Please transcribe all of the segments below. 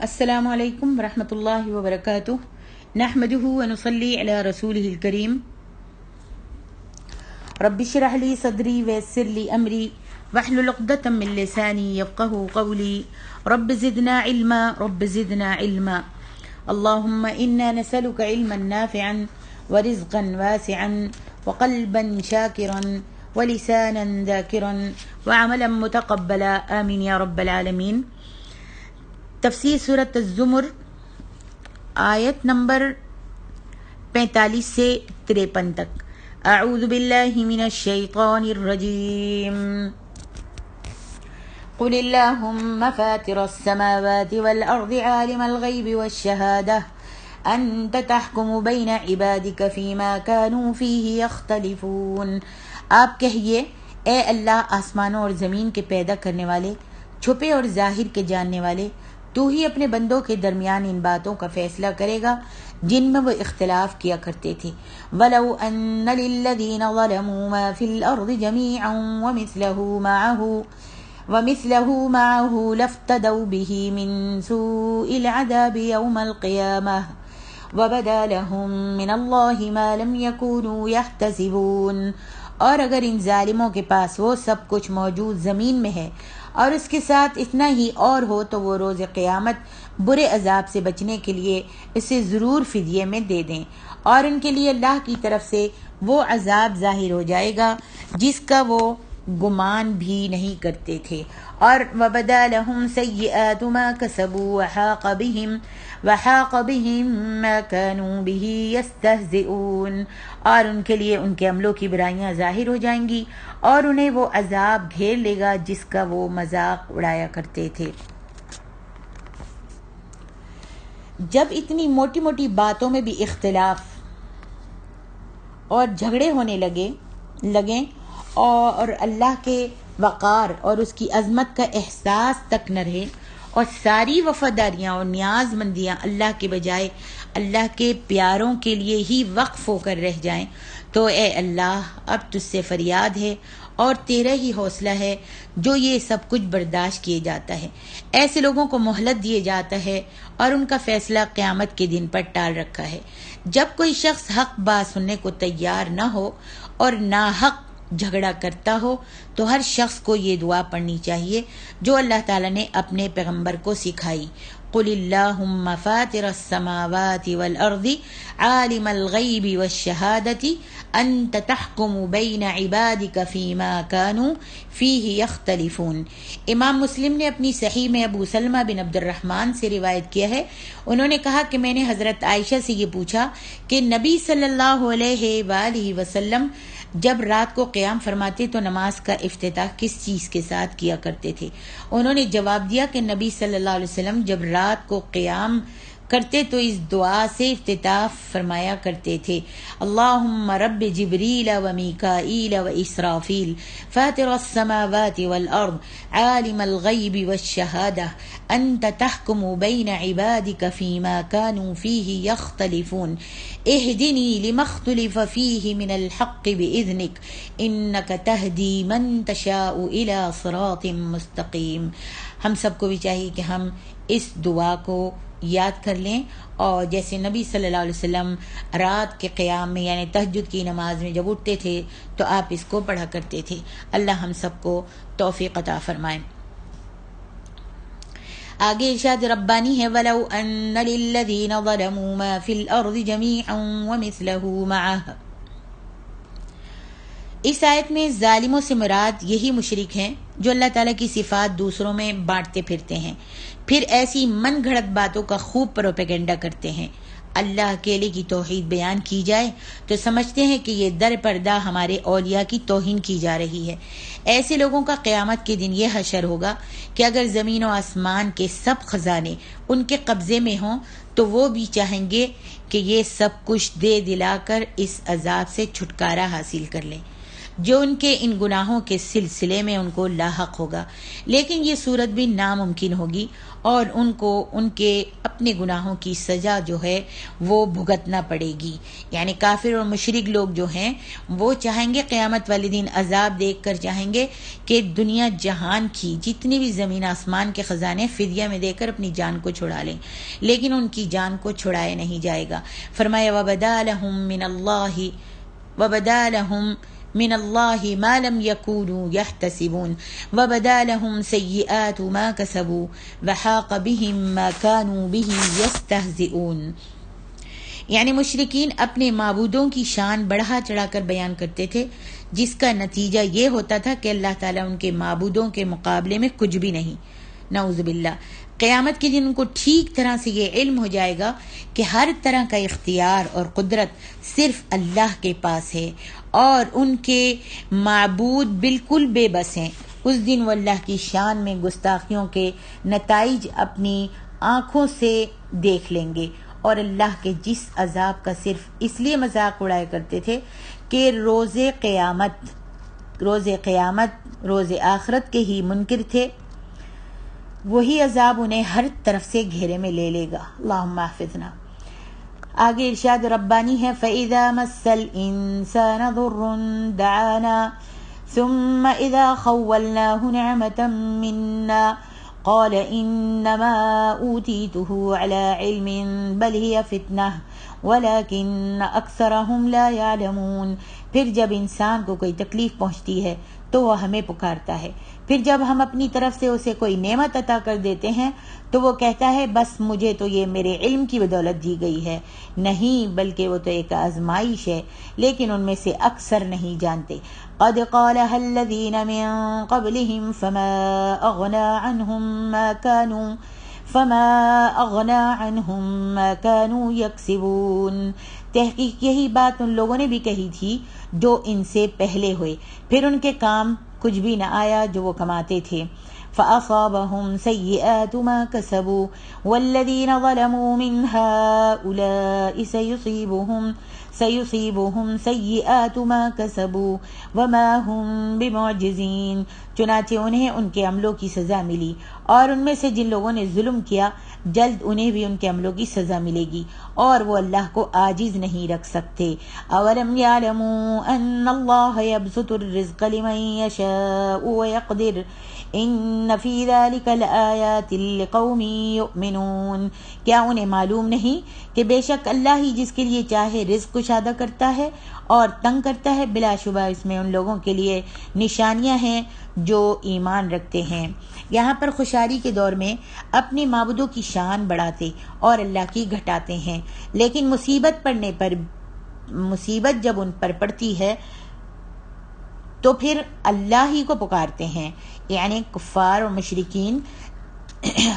السلام علیکم ورحمۃ اللہ وبرکاتہ نحمده ونصلی علی رسولہ الکریم رب اشرح لی صدری ویسر لی امری واحلل عقدۃ من لسانی یفقہوا قولی رب زدنا علما اللہم انا نسألک علما نافعا ورزقا واسعا وقلبا شاکرا ولسانا ذاکرا وعملا متقبلا آمین یا رب العالمین۔ تفسیر سورۃ الزمر آیت نمبر 45 سے 53 تک۔ اعوذ باللہ من الشیطان الرجیم۔ قل اللہم فاطر السماوات والارض عالم الغیب والشہادہ انت تحکم بین عبادک فیما کانوا فیہ یختلفون۔ آپ کہیے، اے اللہ آسمانوں اور زمین کے پیدا کرنے والے، چھپے اور ظاہر کے جاننے والے، تو ہی اپنے بندوں کے درمیان ان باتوں کا فیصلہ کرے گا جن میں وہ اختلاف کیا کرتے تھے۔ وَلَوْ أَنَّ لِلَّذِينَ ظَلَمُوا مَا فِي الْأَرْضِ جَمِيعًا وَمِثْلَهُ مَعَهُ لَافْتَدَوْا بِهِ مِنْ سُوءِ الْعَذَابِ يَوْمَ الْقِيَامَةِ وَبَدَا لَهُم مِّنَ اللَّهِ مَا لَمْ يَكُونُوا يَحْتَسِبُونَ۔ اور اگر ان ظالموں کے پاس وہ سب کچھ موجود زمین میں ہے اور اس کے ساتھ اتنا ہی اور ہو تو وہ روز قیامت برے عذاب سے بچنے کے لیے اسے ضرور فدیے میں دے دیں، اور ان کے لیے اللہ کی طرف سے وہ عذاب ظاہر ہو جائے گا جس کا وہ گمان بھی نہیں کرتے تھے۔ اور وَبَدَا لَهُمْ سَيِّئَاتُ مَا كَسَبُوا وَحَاقَ بِهِمْ مَا كَانُوا بِهِ يَسْتَهْزِئُونَ۔ اور ان کے لیے ان کے عملوں کی برائیاں ظاہر ہو جائیں گی اور انہیں وہ عذاب گھیر لے گا جس کا وہ مذاق اڑایا کرتے تھے۔ جب اتنی موٹی موٹی باتوں میں بھی اختلاف اور جھگڑے ہونے لگیں اور اللہ کے وقار اور اس کی عظمت کا احساس تک نہ رہے اور ساری وفاداریاں اور نیاز مندیاں اللہ کے بجائے اللہ کے پیاروں کے لیے ہی وقف ہو کر رہ جائیں، تو اے اللہ اب تجھ سے فریاد ہے اور تیرا ہی حوصلہ ہے جو یہ سب کچھ برداشت کیے جاتا ہے۔ ایسے لوگوں کو مہلت دیے جاتا ہے اور ان کا فیصلہ قیامت کے دن پر ٹال رکھا ہے۔ جب کوئی شخص حق بات سننے کو تیار نہ ہو اور ناحق جھگڑا کرتا ہو تو ہر شخص کو یہ دعا پڑھنی چاہیے جو اللہ تعالیٰ نے اپنے پیغمبر کو سکھائی۔ قل اللہم فاطر السماوات والارض عالم الغیب والشہادۃ انت تحکم بین عبادک فیما کانوا فیہ یختلفون۔ امام مسلم نے اپنی صحیح میں ابو سلمہ بن عبد الرحمن سے روایت کیا ہے، انہوں نے کہا کہ میں نے حضرت عائشہ سے یہ پوچھا کہ نبی صلی اللہ علیہ وآلہ وسلم جب رات کو قیام فرماتے تو نماز کا افتتاح کس چیز کے ساتھ کیا کرتے تھے؟ انہوں نے جواب دیا کہ نبی صلی اللہ علیہ وسلم جب رات کو قیام کرتے تو اس دعا سے افتتاح فرمایا کرتے تھے: اللہم رب جبریل و میکائیل و اسرافیل فاطر السماوات والارض عالم الغیب والشہادہ انت تحکم بین عبادک فیما کانوا فیہ یختلفون اہدنی لما اختلف فیہ من الحق باذنک انک تہدی من تشاء الی صراط مستقیم۔ ہم سب کو بھی چاہیے کہ ہم اس دعا کو یاد کر لیں، اور جیسے نبی صلی اللہ علیہ وسلم رات کے قیام میں یعنی تہجد کی نماز میں جب اٹھتے تھے تو آپ اس کو پڑھا کرتے تھے۔ اللہ ہم سب کو توفیق عطا فرمائے۔ آگے ارشاد ربانی ہے: وَلَوْ أَنَّ لِلَّذِينَ ظَلَمُوا مَا فِي الْأَرْضِ جَمِيعًا وَمِثْلَهُ مَعَهُ۔ اس آیت میں ظالموں سے مراد یہی مشرک ہیں جو اللہ تعالیٰ کی صفات دوسروں میں بانٹتے پھرتے ہیں، پھر ایسی من گھڑت باتوں کا خوب پروپیگنڈا کرتے ہیں۔ اللہ اکیلے کی توحید بیان کی جائے تو سمجھتے ہیں کہ یہ در پردہ ہمارے اولیاء کی توہین کی جا رہی ہے۔ ایسے لوگوں کا قیامت کے دن یہ حشر ہوگا کہ اگر زمین و آسمان کے سب خزانے ان کے قبضے میں ہوں تو وہ بھی چاہیں گے کہ یہ سب کچھ دے دلا کر اس عذاب سے چھٹکارا حاصل کر لیں۔ جو ان کے ان گناہوں کے سلسلے میں ان کو لاحق ہوگا، لیکن یہ صورت بھی ناممکن ہوگی اور ان کو ان کے اپنے گناہوں کی سزا جو ہے وہ بھگتنا پڑے گی۔ یعنی کافر اور مشرک لوگ جو ہیں وہ چاہیں گے قیامت والے دن عذاب دیکھ کر چاہیں گے کہ دنیا جہان کی جتنی بھی زمین آسمان کے خزانے فدیہ میں دے کر اپنی جان کو چھڑا لیں، لیکن ان کی جان کو چھڑایا نہیں جائے گا۔ فرمایا وَبَدَا لَهُم من اللہ ما لم يكونوا يحتسبون وبدا لهم سیئات ما كسبوا وحاق بهم ما كانوا به يستهزئون۔ یعنی مشرکین اپنے معبودوں کی شان بڑھا چڑھا کر بیان کرتے تھے، جس کا نتیجہ یہ ہوتا تھا کہ اللہ تعالیٰ ان کے معبودوں کے مقابلے میں کچھ بھی نہیں۔ نعوذ باللہ۔ قیامت کے دن ان کو ٹھیک طرح سے یہ علم ہو جائے گا کہ ہر طرح کا اختیار اور قدرت صرف اللہ کے پاس ہے اور ان کے معبود بالکل بے بس ہیں۔ اس دن وہ اللہ کی شان میں گستاخیوں کے نتائج اپنی آنکھوں سے دیکھ لیں گے اور اللہ کے جس عذاب کا صرف اس لیے مذاق اڑایا کرتے تھے کہ روز قیامت روز آخرت کے ہی منکر تھے، وہی عذاب انہیں ہر طرف سے گھیرے میں لے لے گا۔ اللہم احفظنا۔ آگے ارشاد ربانی ہے فَإِذَا مَسَّ الْإِنسَانَ ضُرٌّ دَعَانَا ثُمَّ إِذَا خَوَّلْنَاهُ نِعْمَةً مِنَّا قَالَ إِنَّمَا أُوتِيتُهُ عَلَى عِلْمٍ بَلْ هِيَ فِتْنَةٌ وَلَكِنَّ أَكْثَرَهُمْ لَا يَعْلَمُونَ۔ پھر جب انسان کو کوئی تکلیف پہنچتی ہے تو وہ ہمیں پکارتا ہے، پھر جب ہم اپنی طرف سے اسے کوئی نعمت عطا کر دیتے ہیں تو وہ کہتا ہے بس مجھے تو یہ میرے علم کی بدولت دی گئی ہے، نہیں بلکہ وہ تو ایک آزمائش ہے، لیکن ان میں سے اکثر نہیں جانتے۔ قد قالها الذين من قبلهم فما أغنى عنهم ما كانوا يكسبون۔ تحقیق یہی بات ان لوگوں نے بھی کہی تھی جو ان سے پہلے ہوئے، پھر ان کے کام کچھ بھی نہ آیا جو وہ کماتے تھے۔ فأصابهم سيئات ما كسبوا والذين ظلموا من هؤلاء سيصيبهم سيئات ما كسبوا وما هم بمعجزين۔ چنانچہ انہیں ان کے عملوں کی سزا ملی، اور ان میں سے جن لوگوں نے ظلم کیا جلد انہیں بھی ان کے عملوں کی سزا ملے گی، اور وہ اللہ کو عاجز نہیں رکھ سکتے۔ اولم يعلموا ان اللہ يبسط الرزق لمن يشاء ويقدر ان فی ذلک لآیات لقوم یؤمنون۔ کیا انہیں معلوم نہیں کہ بے شک اللہ ہی جس کے لیے چاہے رزق کشادہ کرتا ہے اور تنگ کرتا ہے، بلا شبہ اس میں ان لوگوں کے لیے نشانیاں ہیں جو ایمان رکھتے ہیں۔ یہاں پر خوشحالی کے دور میں اپنے معبودوں کی شان بڑھاتے اور اللہ کی گھٹاتے ہیں، لیکن مصیبت جب ان پر پڑتی ہے تو پھر اللہ ہی کو پکارتے ہیں۔ یعنی کفار اور مشرکین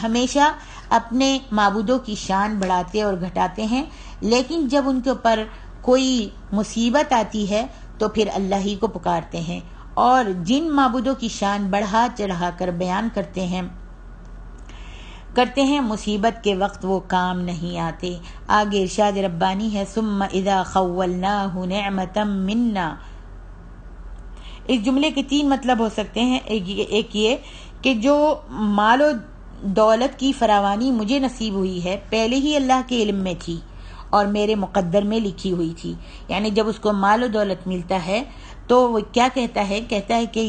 ہمیشہ اپنے معبودوں کی شان بڑھاتے اور گھٹاتے ہیں، لیکن جب ان کے اوپر کوئی مصیبت آتی ہے تو پھر اللہ ہی کو پکارتے ہیں، اور جن معبودوں کی شان بڑھا چڑھا کر بیان کرتے ہیں مصیبت کے وقت وہ کام نہیں آتے۔ آگے ارشاد ربانی ہے ثم اذا خولناہ نعمتا منا۔ اس جملے کے 3 مطلب ہو سکتے ہیں۔ ایک یہ کہ جو مال و دولت کی فراوانی مجھے نصیب ہوئی ہے پہلے ہی اللہ کے علم میں تھی اور میرے مقدر میں لکھی ہوئی تھی، یعنی جب اس کو مال و دولت ملتا ہے تو وہ کیا کہتا ہے کہ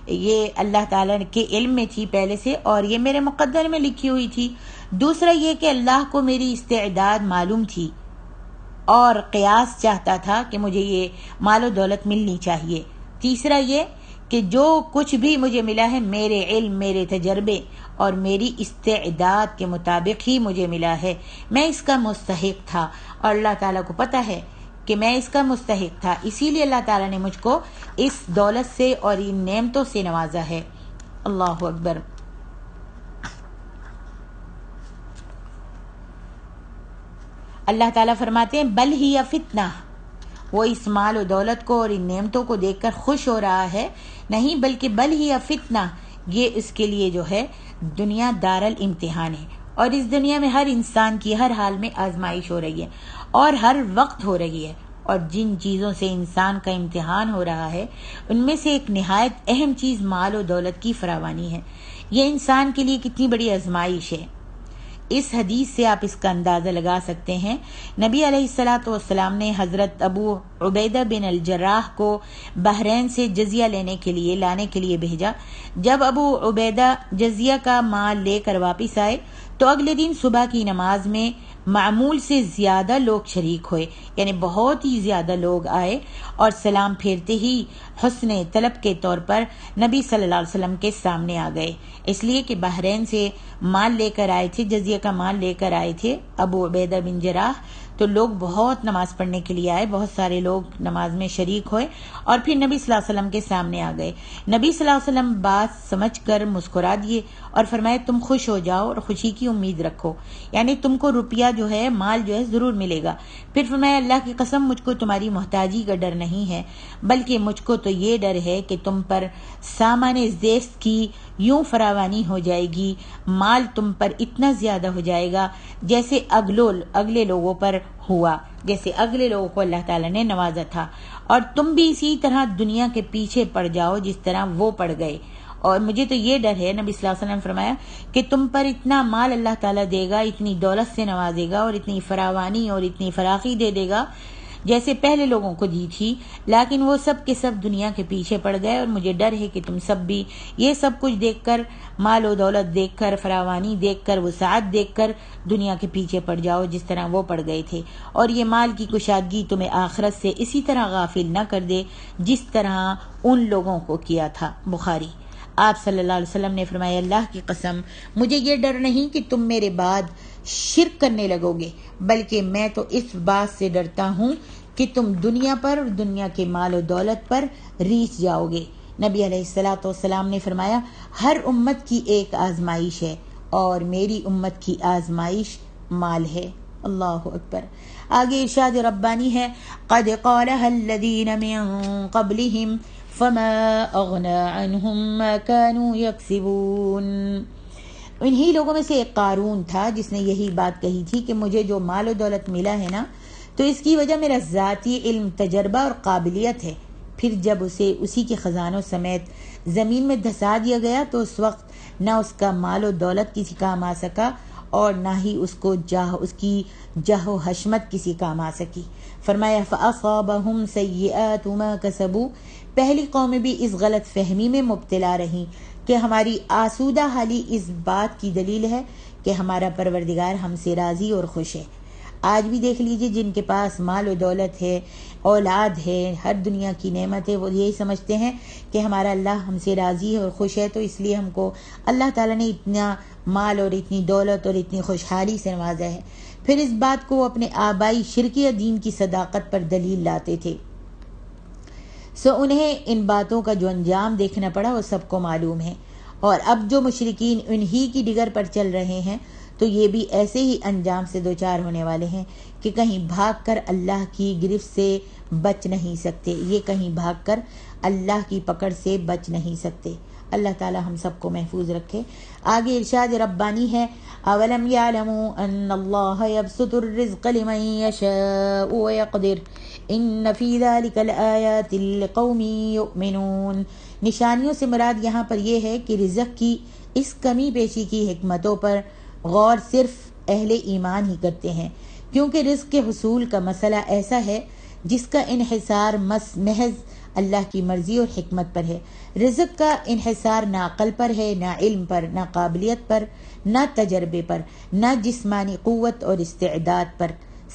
یہ اللہ تعالیٰ کے علم میں تھی پہلے سے اور یہ میرے مقدر میں لکھی ہوئی تھی۔ دوسرا یہ کہ اللہ کو میری استعداد معلوم تھی اور قیاس چاہتا تھا کہ مجھے یہ مال و دولت ملنی چاہیے۔ تیسرا یہ کہ جو کچھ بھی مجھے ملا ہے میرے علم، میرے تجربے اور میری استعداد کے مطابق ہی مجھے ملا ہے، میں اس کا مستحق تھا، اور اللہ تعالیٰ کو پتہ ہے کہ میں اس کا مستحق تھا، اسی لیے اللہ تعالیٰ نے مجھ کو اس دولت سے اور ان نعمتوں سے نوازا ہے۔ اللہ اکبر۔ اللہ تعالیٰ فرماتے ہیں بل ہی فتنہ، وہ اس مال و دولت کو اور ان نعمتوں کو دیکھ کر خوش ہو رہا ہے، نہیں بلکہ بل ہی فتنہ، یہ اس کے لیے جو ہے دنیا دار الامتحان ہے، اور اس دنیا میں ہر انسان کی ہر حال میں آزمائش ہو رہی ہے اور ہر وقت ہو رہی ہے، اور جن چیزوں سے انسان کا امتحان ہو رہا ہے ان میں سے ایک نہایت اہم چیز مال و دولت کی فراوانی ہے۔ یہ انسان کے لیے کتنی بڑی آزمائش ہے، اس حدیث سے آپ اس کا اندازہ لگا سکتے ہیں۔ نبی علیہ الصلاۃ والسلام نے حضرت ابو عبیدہ بن الجراح کو بحرین سے جزیہ لانے کے لیے بھیجا۔ جب ابو عبیدہ جزیہ کا مال لے کر واپس آئے تو اگلے دن صبح کی نماز میں معمول سے زیادہ لوگ شریک ہوئے، یعنی بہت ہی زیادہ لوگ آئے اور سلام پھیرتے ہی حسن طلب کے طور پر نبی صلی اللہ علیہ وسلم کے سامنے آ گئے، اس لیے کہ بحرین سے مال لے کر آئے تھے، جزیہ کا مال لے کر آئے تھے ابو عبیدہ بن جراح۔ تو لوگ بہت نماز پڑھنے کے لیے آئے، بہت سارے لوگ نماز میں شریک ہوئے اور پھر نبی صلی اللہ علیہ وسلم کے سامنے آ گئے۔ نبی صلی اللہ علیہ وسلم بات سمجھ کر مسکرا دیے اور فرمائے تم خوش ہو جاؤ اور خوشی کی امید رکھو، یعنی تم کو روپیہ جو ہے، مال جو ہے ضرور ملے گا۔ پھر فرمایا اللہ کی قسم مجھ کو تمہاری محتاجی کا ڈر نہیں ہے، بلکہ مجھ کو تو یہ ڈر ہے کہ تم پر سامان زیست کی یوں فراوانی ہو جائے گی، مال تم پر اتنا زیادہ ہو جائے گا جیسے اگلے لوگوں پر ہوا، جیسے اگلے لوگوں کو اللہ تعالیٰ نے نوازا تھا، اور تم بھی اسی طرح دنیا کے پیچھے پڑ جاؤ جس طرح وہ پڑ گئے۔ اور مجھے تو یہ ڈر ہے، نبی صلی اللہ علیہ وسلم فرمایا کہ تم پر اتنا مال اللہ تعالیٰ دے گا، اتنی دولت سے نوازے گا اور اتنی فراوانی اور اتنی فراخی دے گا جیسے پہلے لوگوں کو دی تھی، لیکن وہ سب کے سب دنیا کے پیچھے پڑ گئے، اور مجھے ڈر ہے کہ تم سب بھی یہ سب کچھ دیکھ کر، مال و دولت دیکھ کر، فراوانی دیکھ کر، وسعت دیکھ کر دنیا کے پیچھے پڑ جاؤ جس طرح وہ پڑ گئے تھے، اور یہ مال کی کشادگی تمہیں آخرت سے اسی طرح غافل نہ کر دے جس طرح ان لوگوں کو کیا تھا۔ بخاری۔ آپ صلی اللہ علیہ وسلم نے فرمایا اللہ کی قسم مجھے یہ ڈر نہیں کہ تم میرے بعد شرک کرنے لگو گے، بلکہ میں تو اس بات سے ڈرتا ہوں کہ تم دنیا پر اور دنیا کے مال و دولت پر ریچھ جاؤ گے۔ نبی علیہ الصلاۃ والسلام نے فرمایا ہر امت کی ایک آزمائش ہے اور میری امت کی آزمائش مال ہے۔ اللہ اکبر۔ آگے ارشاد ربانی ہے قد قالها الذین من قبلهم فما اغنى عنهم ما كانوا يكسبون۔ انہی لوگوں میں سے ایک قارون تھا جس نے یہی بات کہی تھی کہ مجھے جو مال و دولت ملا ہے نا تو اس کی وجہ میرا ذاتی علم، تجربہ اور قابلیت ہے۔ پھر جب اسے اسی کے خزانوں سمیت زمین میں دھسا دیا گیا تو اس وقت نہ اس کا مال و دولت کسی کام آ سکا اور نہ ہی اس کی جاہ و حشمت کسی کام آ سکی۔ فرمایا فَأَصَابَهُمْ سَيِّئَاتُ مَا كَسَبُوا۔ پہلی قومیں بھی اس غلط فہمی میں مبتلا رہیں کہ ہماری آسودہ حالی اس بات کی دلیل ہے کہ ہمارا پروردگار ہم سے راضی اور خوش ہے۔ آج بھی دیکھ لیجئے جن کے پاس مال و دولت ہے، اولاد ہے، ہر دنیا کی نعمت ہے، وہ یہی سمجھتے ہیں کہ ہمارا اللہ ہم سے راضی ہے اور خوش ہے، تو اس لیے ہم کو اللہ تعالیٰ نے اتنا مال اور اتنی دولت اور اتنی خوشحالی سے نوازا ہے۔ پھر اس بات کو اپنے آبائی شرکیہ دین کی صداقت پر دلیل لاتے تھے۔ انہیں ان باتوں کا جو انجام دیکھنا پڑا وہ سب کو معلوم ہے، اور اب جو مشرکین انہی کی ڈگر پر چل رہے ہیں تو یہ بھی ایسے ہی انجام سے دوچار ہونے والے ہیں کہ کہیں بھاگ کر اللہ کی گرفت سے بچ نہیں سکتے، یہ کہیں بھاگ کر اللہ کی پکڑ سے بچ نہیں سکتے۔ اللہ تعالی ہم سب کو محفوظ رکھے۔ آگے ارشاد ربانی ہے اولم یعلموا ان اللہ یبسط الرزق لمن یشاء ویقدر ان فی ذلک لآیات لقوم یؤمنون۔ نشانیوں سے مراد یہاں پر یہ ہے کہ رزق کی اس کمی پیشی کی حکمتوں پر غور صرف اہل ایمان ہی کرتے ہیں، کیونکہ رزق کے حصول کا مسئلہ ایسا ہے جس کا انحصار محض اللہ کی مرضی اور حکمت پر ہے۔ رزق کا انحصار نہ عقل پر ہے، نہ علم پر، نہ قابلیت پر، نہ تجربے پر، نہ جسمانی قوت اور استعداد پر۔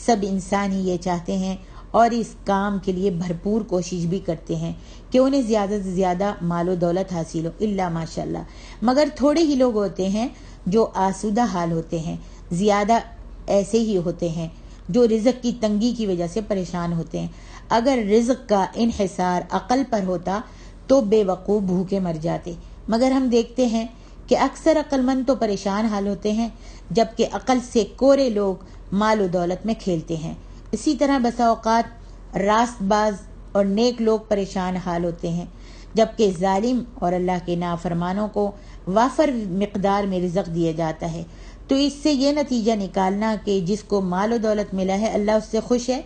سب انسان ہی یہ چاہتے ہیں اور اس کام کے لیے بھرپور کوشش بھی کرتے ہیں کہ انہیں زیادہ سے زیادہ مال و دولت حاصل ہو، الا ماشاءاللہ، مگر تھوڑے ہی لوگ ہوتے ہیں جو آسودہ حال ہوتے ہیں، زیادہ ایسے ہی ہوتے ہیں جو رزق کی تنگی کی وجہ سے پریشان ہوتے ہیں۔ اگر رزق کا انحصار عقل پر ہوتا تو بے وقوف بھوکے مر جاتے، مگر ہم دیکھتے ہیں کہ اکثر عقل مند تو پریشان حال ہوتے ہیں، جبکہ عقل سے کورے لوگ مال و دولت میں کھیلتے ہیں۔ اسی طرح بسا اوقات راست باز اور نیک لوگ پریشان حال ہوتے ہیں، جبکہ ظالم اور اللہ کے نافرمانوں کو وافر مقدار میں رزق دیا جاتا ہے۔ تو اس سے یہ نتیجہ نکالنا کہ جس کو مال و دولت ملا ہے اللہ اس سے خوش ہے،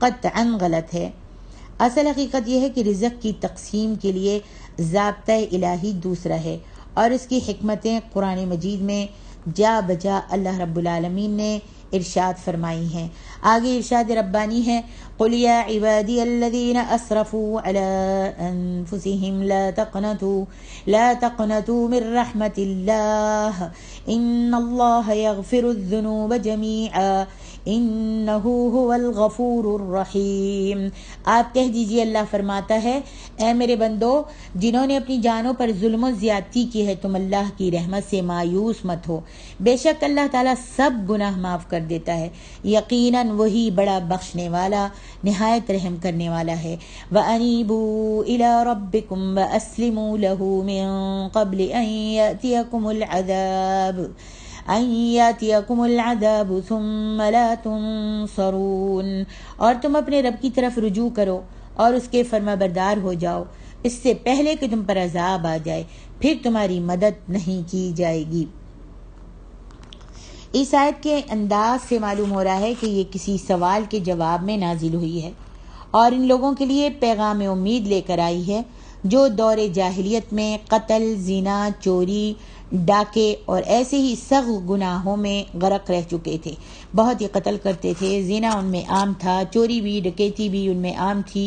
قطعاً غلط ہے۔ اصل حقیقت یہ ہے کہ رزق کی تقسیم کے لیے ضابطہ الہی دوسرا ہے، اور اس کی حکمتیں قرآن مجید میں جا بجا اللہ رب العالمین نے ارشاد فرمائی ہیں۔ آگے ارشاد ربانی ہے، قُلْ يَا عِبَادِيَ الَّذِينَ أَسْرَفُوا عَلَىٰ أَنفُسِهِمْ لَا تَقْنَطُوا مِن رَّحْمَةِ اللَّهِ إِنَّ اللَّهَ يَغْفِرُ الذُّنُوبَ جَمِيعًا إِنَّهُ هُوَ الْغَفُورُ الرَّحِيمُ۔ آپ کہہ دیجئے، اللہ فرماتا ہے، اے میرے بندو، جنہوں نے اپنی جانوں پر ظلم و زیادتی کی ہے، تم اللہ کی رحمت سے مایوس مت ہو، بے شک اللہ تعالیٰ سب گناہ معاف کر دیتا ہے، یقیناً وہی بڑا بخشنے والا نہایت رحم کرنے والا ہے۔ وَأَنِيبُوا إِلَىٰ رَبِّكُمْ وَأَسْلِمُوا لَهُ مِن قَبْلِ أَن يَأْتِيَكُمُ الْعَذَابُ ثُمَّ لَا تُنصَرُونَ، اور تم اپنے رب کی طرف رجوع کرو اور اس کے فرما بردار ہو جاؤ، اس سے پہلے کہ تم پر عذاب آ جائے، پھر تمہاری مدد نہیں کی جائے گی۔ اس آیت کے انداز سے معلوم ہو رہا ہے کہ یہ کسی سوال کے جواب میں نازل ہوئی ہے، اور ان لوگوں کے لیے پیغام امید لے کر آئی ہے جو دور جاہلیت میں قتل، زنا، چوری، ڈاکے اور ایسے ہی سخت گناہوں میں غرق رہ چکے تھے۔ بہت ہی قتل کرتے تھے، زنا ان میں عام تھا، چوری بھی، ڈکیتی بھی ان میں عام تھی،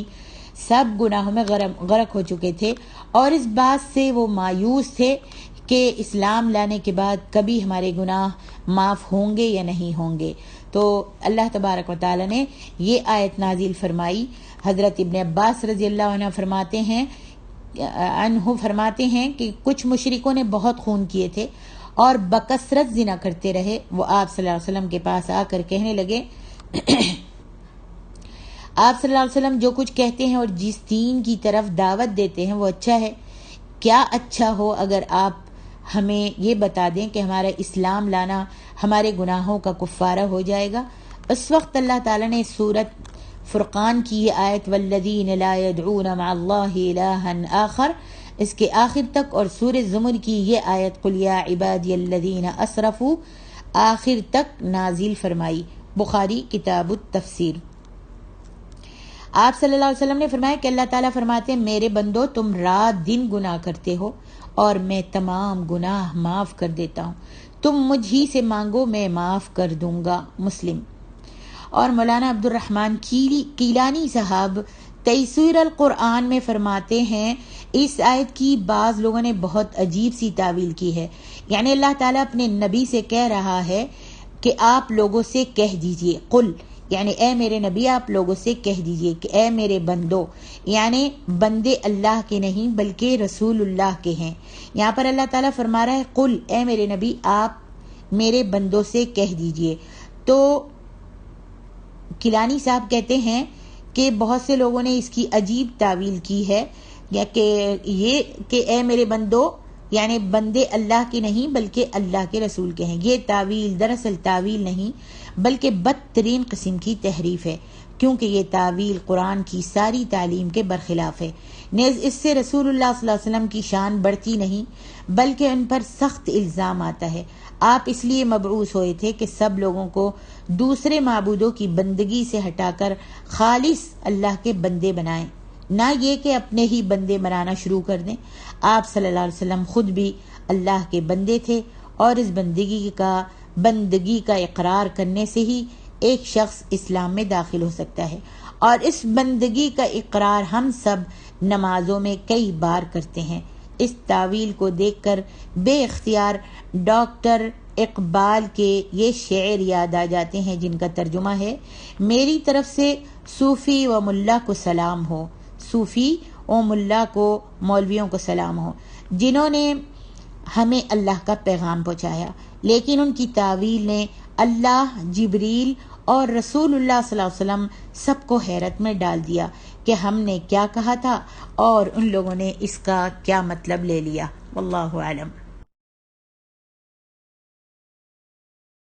سب گناہوں میں غرق ہو چکے تھے، اور اس بات سے وہ مایوس تھے کہ اسلام لانے کے بعد کبھی ہمارے گناہ معاف ہوں گے یا نہیں ہوں گے۔ تو اللہ تبارک و تعالی نے یہ آیت نازل فرمائی۔ حضرت ابن عباس رضی اللہ عنہ فرماتے ہیں کہ کچھ مشرکوں نے بہت خون کیے تھے اور بکثرت زنا کرتے رہے۔ وہ آپ صلی اللہ علیہ وسلم کے پاس آ کر کہنے لگے، آپ صلی اللہ علیہ وسلم جو کچھ کہتے ہیں اور جس دین کی طرف دعوت دیتے ہیں وہ اچھا ہے، کیا اچھا ہو اگر آپ ہمیں یہ بتا دیں کہ ہمارا اسلام لانا ہمارے گناہوں کا کفارہ ہو جائے گا۔ اس وقت اللہ تعالیٰ نے سورۃ فرقان کی یہ آیت والذین لا يدعون مع اللہ الہا آخر اس کے آخر تک، اور سورۃ زمر کی یہ آیت قل یا عبادی الذین اسرفوا آخر تک نازل فرمائی۔ بخاری کتاب التفسیر۔ آپ صلی اللہ علیہ وسلم نے فرمایا کہ اللہ تعالیٰ فرماتے ہیں، میرے بندو تم رات دن گناہ کرتے ہو اور میں تمام گناہ معاف کر دیتا ہوں، تم مجھ ہی سے مانگو میں معاف کر دوں گا۔ مسلم۔ اور مولانا عبد الرحمن کیلانی صاحب تیسیر القرآن میں فرماتے ہیں، اس آیت کی بعض لوگوں نے بہت عجیب سی تعویل کی ہے، یعنی اللہ تعالیٰ اپنے نبی سے کہہ رہا ہے کہ آپ لوگوں سے کہہ دیجئے، قل یعنی اے میرے نبی آپ لوگوں سے کہہ دیجئے کہ اے میرے بندو، یعنی بندے اللہ کے نہیں بلکہ رسول اللہ کے ہیں۔ یہاں پر اللہ تعالیٰ فرما رہا ہے قل اے میرے نبی آپ میرے بندوں سے کہہ دیجئے۔ تو کیلانی صاحب کہتے ہیں کہ بہت سے لوگوں نے اس کی عجیب تعویل کی ہے، یا کہ اے میرے بندو یعنی بندے اللہ کے نہیں بلکہ اللہ کے رسول کے ہیں۔ یہ تعویل دراصل تعویل نہیں بلکہ بدترین قسم کی تحریف ہے، کیونکہ یہ تعویل قرآن کی ساری تعلیم کے برخلاف ہے۔ نیز اس سے رسول اللہ صلی اللہ علیہ وسلم کی شان بڑھتی نہیں بلکہ ان پر سخت الزام آتا ہے۔ آپ اس لیے مبعوث ہوئے تھے کہ سب لوگوں کو دوسرے معبودوں کی بندگی سے ہٹا کر خالص اللہ کے بندے بنائیں، نہ یہ کہ اپنے ہی بندے بنانا شروع کر دیں۔ آپ صلی اللہ علیہ وسلم خود بھی اللہ کے بندے تھے، اور اس بندگی کا اقرار کرنے سے ہی ایک شخص اسلام میں داخل ہو سکتا ہے، اور اس بندگی کا اقرار ہم سب نمازوں میں کئی بار کرتے ہیں۔ اس تعویل کو دیکھ کر بے اختیار ڈاکٹر اقبال کے یہ شعر یاد آ جاتے ہیں جن کا ترجمہ ہے، میری طرف سے صوفی و ملا کو سلام ہو، صوفی و ملا کو مولویوں کو سلام ہو، جنہوں نے ہمیں اللہ کا پیغام پہنچایا، لیکن ان کی تعویل نے اللہ، جبریل اور رسول اللہ صلی اللہ علیہ وسلم سب کو حیرت میں ڈال دیا کہ ہم نے کیا کہا تھا اور ان لوگوں نے اس کا کیا مطلب لے لیا۔ واللہ اعلم۔